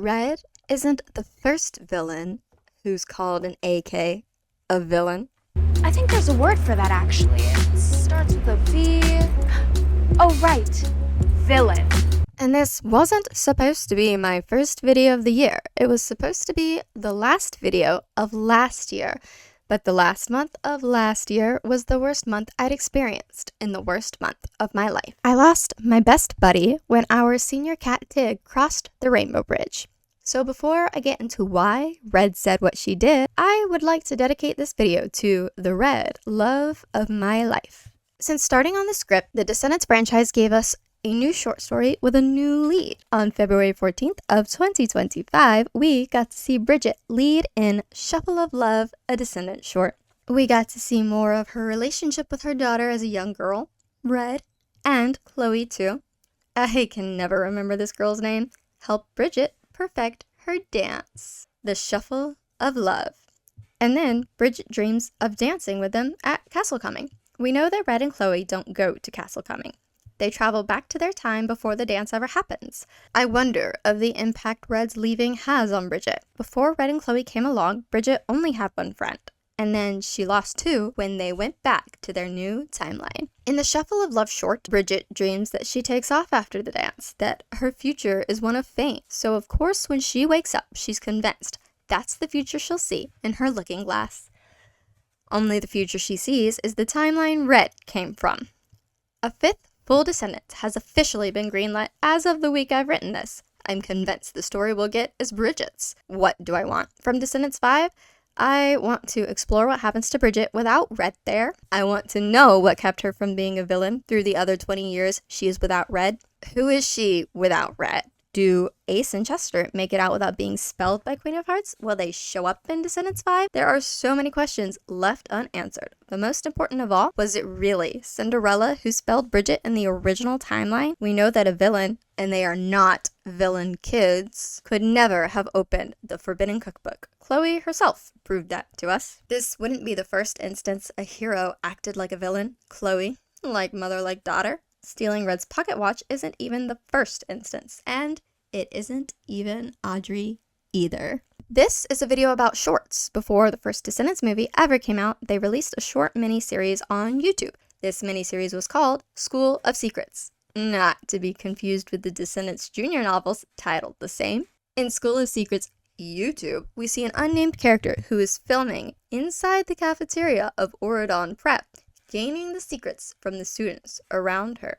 Red isn't the first villain who's called an AK a villain. I think there's a word for that, actually. It starts with a V. Oh, right. Villain. And this wasn't supposed to be my first video of the year. It was supposed to be the last video of last year. But the last month of last year was the worst month I'd experienced in the worst month of my life. I lost my best buddy when our senior cat Tig crossed the Rainbow Bridge. So before I get into why Red said what she did, I would like to dedicate this video to the Red, love of my life. Since starting on the script, the Descendants franchise gave us a new short story with a new lead. On February 14th of 2025, we got to see Bridget lead in Shuffle of Love, a Descendant short. We got to see more of her relationship with her daughter as a young girl, Red, and Chloe too. I can never remember this girl's name. Help Bridget perfect her dance, the Shuffle of Love. And then Bridget dreams of dancing with them at Castle Coming. We know that Red and Chloe don't go to Castle Coming. They travel back to their time before the dance ever happens. I wonder of the impact Red's leaving has on Bridget. Before Red and Chloe came along, Bridget only had one friend. And then she lost two when they went back to their new timeline. In the Shuffle of Love short, Bridget dreams that she takes off after the dance, that her future is one of fame. So of course when she wakes up, she's convinced that's the future she'll see in her looking glass. Only the future she sees is the timeline Red came from. A fifth full Descendants has officially been greenlit as of the week I've written this. I'm convinced the story we'll get is Bridget's. What do I want from Descendants 5? I want to explore what happens to Bridget without Red there. I want to know what kept her from being a villain through the other 20 years she is without Red. Who is she without Red? Do Ace and Chester make it out without being spelled by Queen of Hearts? Will they show up in Descendants 5? There are so many questions left unanswered. The most important of all, was it really Cinderella who spelled Bridget in the original timeline? We know that a villain, and they are not villain kids, could never have opened the Forbidden Cookbook. Chloe herself proved that to us. This wouldn't be the first instance a hero acted like a villain. Chloe, like mother, like daughter. Stealing Red's pocket watch isn't even the first instance, and it isn't even Audrey either. This is a video about shorts. Before the first Descendants movie ever came out, they released a short mini-series on YouTube. This mini-series was called School of Secrets, not to be confused with the Descendants Junior novels titled the same. In School of Secrets YouTube, we see an unnamed character who is filming inside the cafeteria of Oridon Prep, gaining the secrets from the students around her.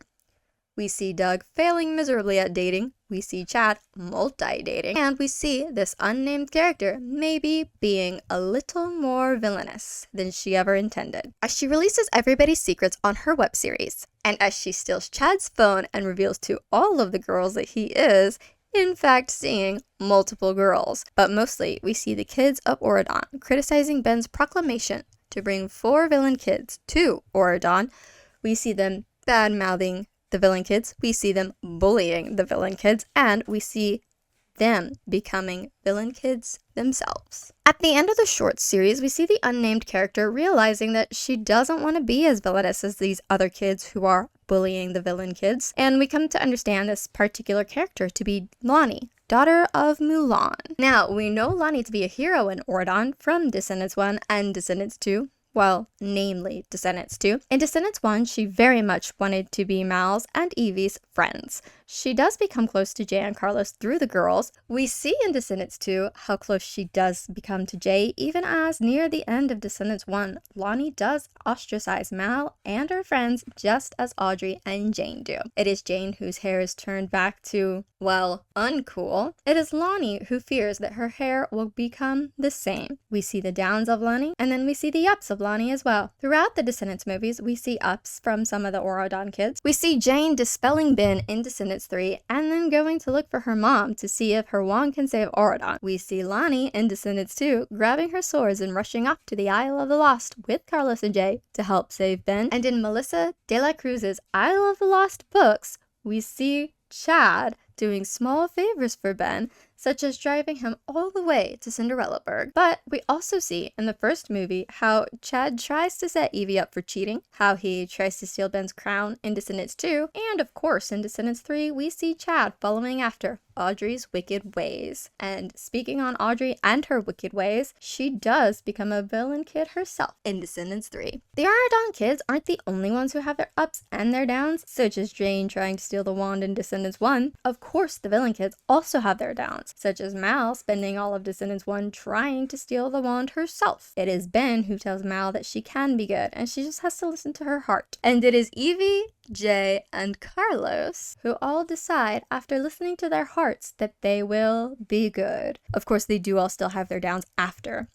We see Doug failing miserably at dating, we see Chad multi-dating, and we see this unnamed character maybe being a little more villainous than she ever intended. As she releases everybody's secrets on her web series, and as she steals Chad's phone and reveals to all of the girls that he is, in fact, seeing multiple girls. But mostly, we see the kids of Oridon criticizing Ben's proclamation to bring 4 villain kids to Oridon. We see them bad-mouthing the villain kids, we see them bullying the villain kids, and we see them becoming villain kids themselves. At the end of the short series, we see the unnamed character realizing that she doesn't want to be as villainous as these other kids who are bullying the villain kids, and we come to understand this particular character to be Lonnie, daughter of Mulan. Now, we know Lonnie to be a hero in Oridon from Descendants 1 and Descendants 2. Well, namely Descendants 2. In Descendants 1, she very much wanted to be Mal's and Evie's friends. She does become close to Jay and Carlos through the girls. We see in Descendants 2 how close she does become to Jay, even as near the end of Descendants 1, Lonnie does ostracize Mal and her friends just as Audrey and Jane do. It is Jane whose hair is turned back to, well, uncool. It is Lonnie who fears that her hair will become the same. We see the downs of Lonnie, and then we see the ups of Lonnie as well. Throughout the Descendants movies, we see ups from some of the Oridon kids. We see Jane dispelling Ben in Descendants 3, and then going to look for her mom to see if her wand can save Oridon. We see Lonnie in Descendants 2 grabbing her swords and rushing off to the Isle of the Lost with Carlos and Jay to help save Ben. And in Melissa de la Cruz's Isle of the Lost books, we see Chad doing small favors for Ben, such as driving him all the way to Cinderellaburg. But we also see in the first movie how Chad tries to set Evie up for cheating, how he tries to steal Ben's crown in Descendants 2, and of course in Descendants 3 we see Chad following after Audrey's wicked ways. And speaking on Audrey and her wicked ways, she does become a villain kid herself in Descendants 3. The Auradon kids aren't the only ones who have their ups and their downs, such as Jane trying to steal the wand in Descendants 1. Of course, the villain kids also have their downs, such as Mal spending all of Descendants 1 trying to steal the wand herself. It is Ben who tells Mal that she can be good, and she just has to listen to her heart. And it is Evie, Jay, and Carlos who all decide after listening to their hearts that they will be good. Of course, they do all still have their downs after.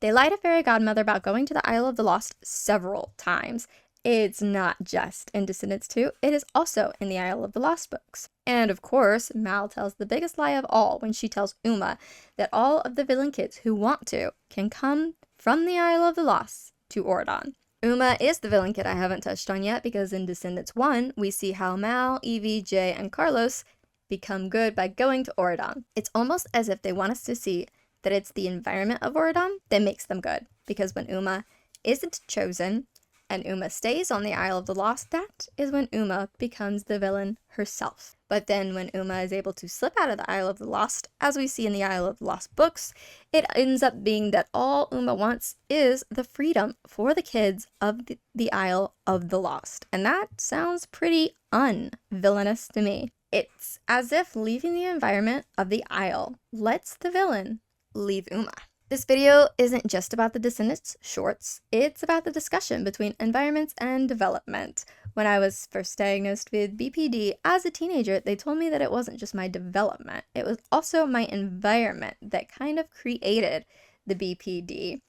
They lie to Fairy Godmother about going to the Isle of the Lost several times. It's not just in Descendants 2, it is also in the Isle of the Lost books. And of course, Mal tells the biggest lie of all when she tells Uma that all of the villain kids who want to can come from the Isle of the Lost to Auradon. Uma is the villain kid I haven't touched on yet, because in Descendants 1, we see how Mal, Evie, Jay, and Carlos become good by going to Auradon. It's almost as if they want us to see that it's the environment of Auradon that makes them good, because when Uma isn't chosen and Uma stays on the Isle of the Lost, that is when Uma becomes the villain herself. But then when Uma is able to slip out of the Isle of the Lost, as we see in the Isle of the Lost books, it ends up being that all Uma wants is the freedom for the kids of the Isle of the Lost. And that sounds pretty un-villainous to me. It's as if leaving the environment of the Isle lets the villain leave Uma. This video isn't just about the Descendants shorts, it's about the discussion between environments and development. When I was first diagnosed with BPD as a teenager, they told me that it wasn't just my development, it was also my environment that kind of created the BPD.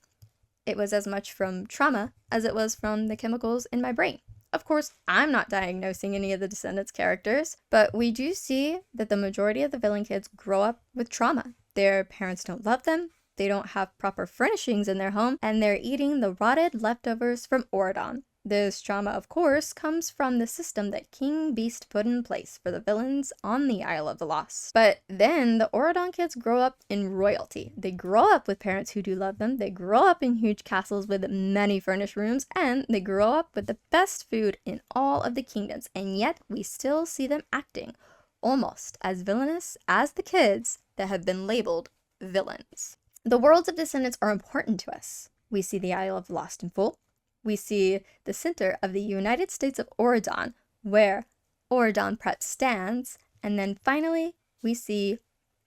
It was as much from trauma as it was from the chemicals in my brain. Of course, I'm not diagnosing any of the Descendants characters, but we do see that the majority of the villain kids grow up with trauma. Their parents don't love them, they don't have proper furnishings in their home, and they're eating the rotted leftovers from Auradon. This trauma, of course, comes from the system that King Beast put in place for the villains on the Isle of the Lost. But then the Auradon kids grow up in royalty. They grow up with parents who do love them, they grow up in huge castles with many furnished rooms, and they grow up with the best food in all of the kingdoms, and yet we still see them acting almost as villainous as the kids that have been labeled villains. The worlds of Descendants are important to us. We see the Isle of the Lost in full. We see the center of the United States of Auradon, where Auradon Prep stands. And then finally, we see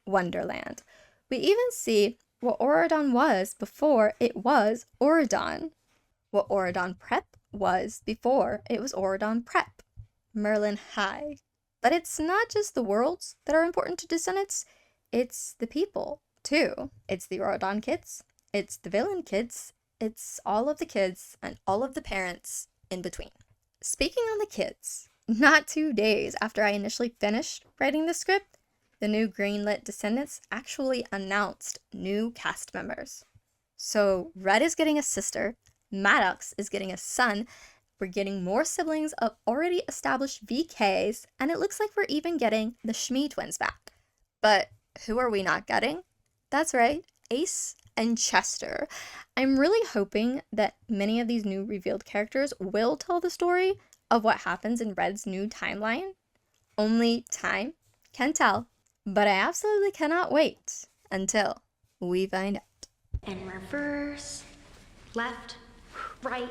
Wonderland. We even see what Auradon was before it was Auradon. What Auradon Prep was before it was Auradon Prep. Merlin High. But it's not just the worlds that are important to Descendants, it's the people too. It's the Auradon kids, it's the villain kids, it's all of the kids and all of the parents in between. Speaking on the kids, not 2 days after I initially finished writing the script, the new greenlit Descendants actually announced new cast members. So Red is getting a sister, Maddox is getting a son, we're getting more siblings of already established VKs, and it looks like we're even getting the Shmee twins back. But who are we not getting? That's right, Ace and Chester. I'm really hoping that many of these new revealed characters will tell the story of what happens in Red's new timeline. Only time can tell, but I absolutely cannot wait until we find out. And reverse, left, right,